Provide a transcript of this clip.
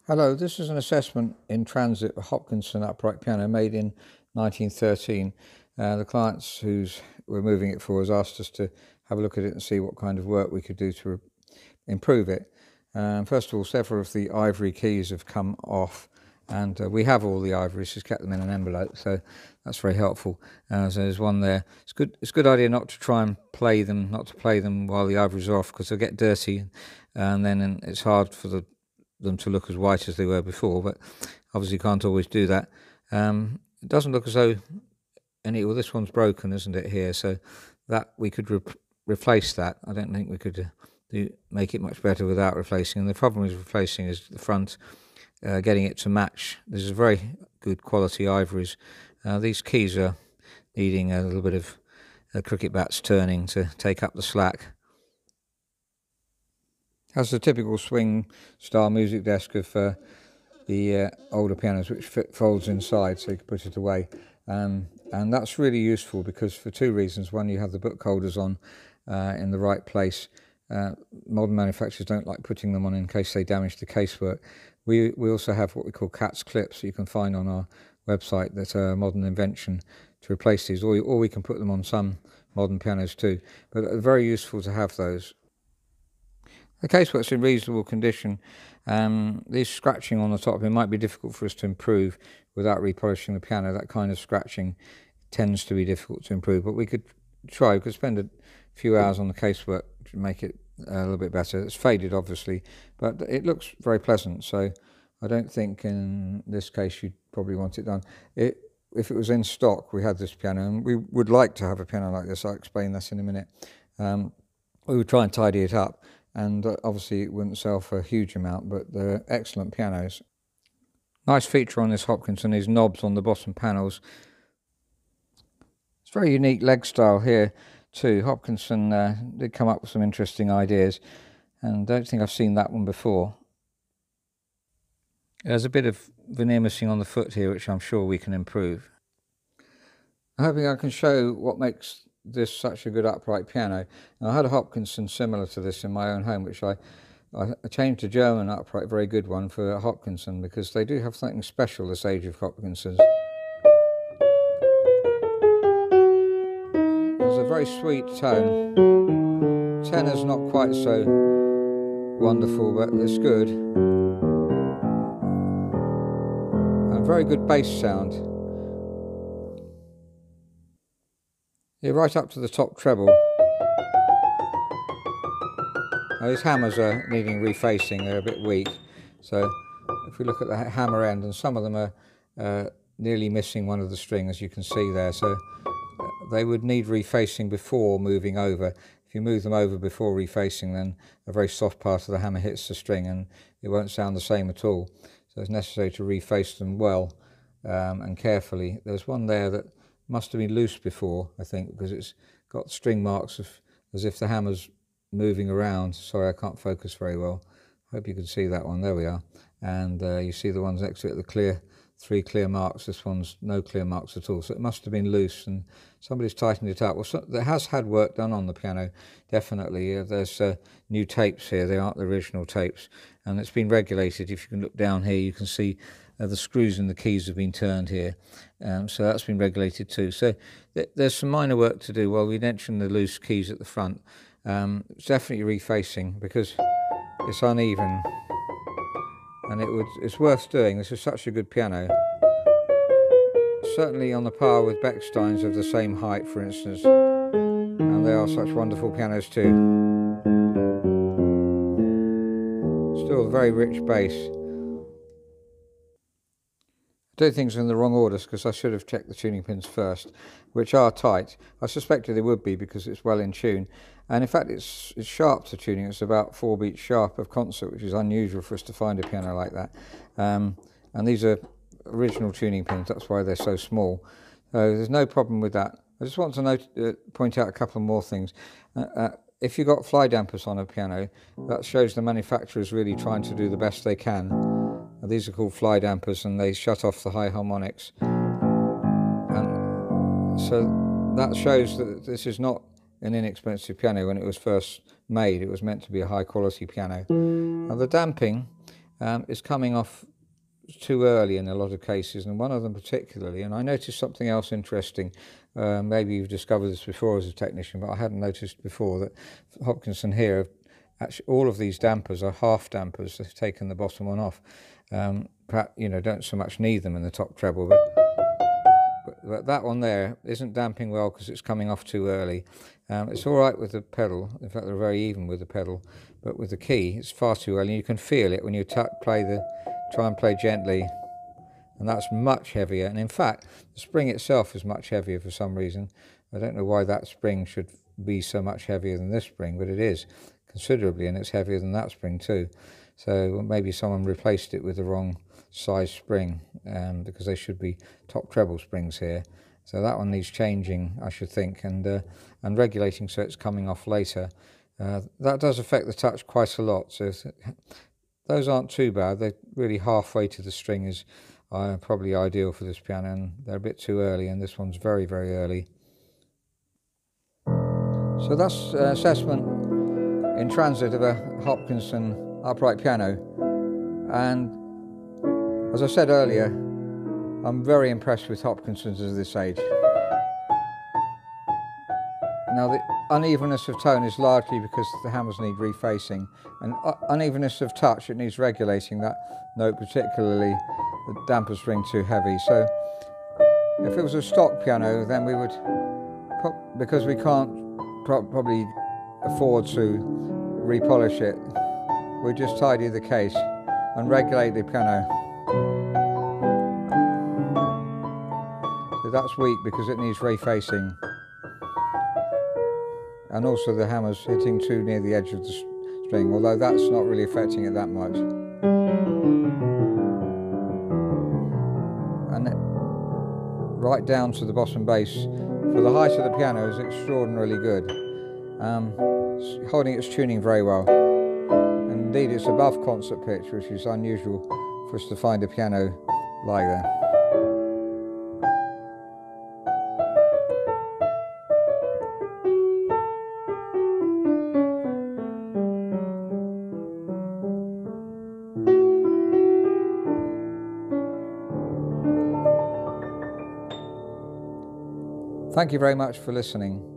Hello, this is an assessment in transit of Hopkinson upright piano made in 1913. The clients who's we're moving it for has asked us to have a look at it and see what kind of work we could do to improve it. First of all, several of the ivory keys have come off, and we have all the ivories, just kept them in an envelope, so that's very helpful. So there's one there. It's a good idea not to try and play them, not to play them while the ivories are off, because they'll get dirty, and then it's hard for them to look as white as they were before, but obviously you can't always do that. It doesn't look as though well, this one's broken, isn't it, here? So that we could replace that. I don't think we could make it much better without replacing. And the problem with replacing is the front, getting it to match. This is very good quality ivories. These keys are needing a little bit of cricket bats turning to take up the slack. Has the typical swing style music desk of the older pianos, which folds inside so you can put it away, and that's really useful because for two reasons. One, you have the book holders on in the right place. Modern manufacturers don't like putting them on in case they damage the casework. We also have what we call cat's clips that you can find on our website that are a modern invention to replace these, or we can put them on some modern pianos too, but very useful to have those. The casework's in reasonable condition. This scratching on the top, it might be difficult for us to improve without repolishing the piano. That kind of scratching tends to be difficult to improve, but we could try. We could spend a few hours on the casework to make it a little bit better. It's faded, obviously, but it looks very pleasant, so I don't think in this case you'd probably want it done. If it was in stock, we had this piano, and we would like to have a piano like this. I'll explain this in a minute. We would try and tidy it up, and obviously it wouldn't sell for a huge amount, but they're excellent pianos. Nice feature on this Hopkinson is knobs on the bottom panels. It's very unique leg style here too. Hopkinson did come up with some interesting ideas, and I don't think I've seen that one before. There's a bit of veneer missing on the foot here, which I'm sure we can improve. I'm hoping I can show what makes this such a good upright piano. Now, I had a Hopkinson similar to this in my own home, which I changed to German upright, very good one for Hopkinson, because they do have something special, this age of Hopkinsons. There's a very sweet tone. Tenor's not quite so wonderful, but it's good. And very good bass sound. Yeah, right up to the top treble. Now, these hammers are needing refacing, they're a bit weak. So if we look at the hammer end, and some of them are nearly missing one of the strings, as you can see there. So they would need refacing before moving over. If you move them over before refacing, then a very soft part of the hammer hits the string and it won't sound the same at all. So it's necessary to reface them well and carefully. There's one there that must have been loose before, I think, because it's got string marks as if the hammer's moving around. Sorry, I can't focus very well. Hope you can see that one. There we are. And you see the ones next to it, the three clear marks. This one's no clear marks at all. So it must have been loose and somebody's tightened it up. Well, there has had work done on the piano, definitely. There's new tapes here. They aren't the original tapes. And it's been regulated. If you can look down here, you can see the screws in the keys have been turned here, so that's been regulated too. So there's some minor work to do. Well, we mentioned the loose keys at the front. It's definitely refacing because it's uneven, and it's worth doing. This is such a good piano. Certainly on the par with Bechstein's of the same height, for instance, and they are such wonderful pianos too. Still a very rich bass. I do things in the wrong order because I should have checked the tuning pins first, which are tight. I suspected they would be because it's well in tune. And in fact, it's sharp to tuning. It's about 4 beats sharp of concert, which is unusual for us to find a piano like that. And these are original tuning pins. That's why they're so small. So there's no problem with that. I just want to point out a couple more things. If you've got fly dampers on a piano, that shows the manufacturer's really trying to do the best they can. These are called fly dampers, and they shut off the high harmonics. And so that shows that this is not an inexpensive piano. When it was first made, it was meant to be a high quality piano. Now the damping, is coming off too early in a lot of cases, and one of them particularly. And I noticed something else interesting. Maybe you've discovered this before as a technician, but I hadn't noticed before that Hopkinson here, actually all of these dampers are half dampers. They've taken the bottom one off. Perhaps, you know, don't so much need them in the top treble, but that one there isn't damping well because it's coming off too early. It's all right with the pedal. In fact, they're very even with the pedal, but with the key, it's far too early. You can feel it when you try and play gently, and that's much heavier. And in fact, the spring itself is much heavier for some reason. I don't know why that spring should be so much heavier than this spring, but it is considerably, and it's heavier than that spring too. So maybe someone replaced it with the wrong size spring, because they should be top treble springs here. So that one needs changing, I should think, and regulating so it's coming off later. That does affect the touch quite a lot. So those aren't too bad. They're really halfway to the string is probably ideal for this piano, and they're a bit too early, and this one's very, very early. So that's assessment in transit of a Hopkinson upright piano, and as I said earlier, I'm very impressed with Hopkinsons at this age. Now, the unevenness of tone is largely because the hammers need refacing, and unevenness of touch, it needs regulating. That note particularly, the damper string too heavy. So if it was a stock piano, then we would, because we can't probably afford to repolish it, we'd just tidy the case and regulate the piano. So that's weak because it needs refacing. And also the hammer's hitting too near the edge of the string, although that's not really affecting it that much. And right down to the bottom bass, for the height of the piano, is extraordinarily good. Holding its tuning very well. And indeed, it's above concert pitch, which is unusual for us to find a piano like that. Thank you very much for listening.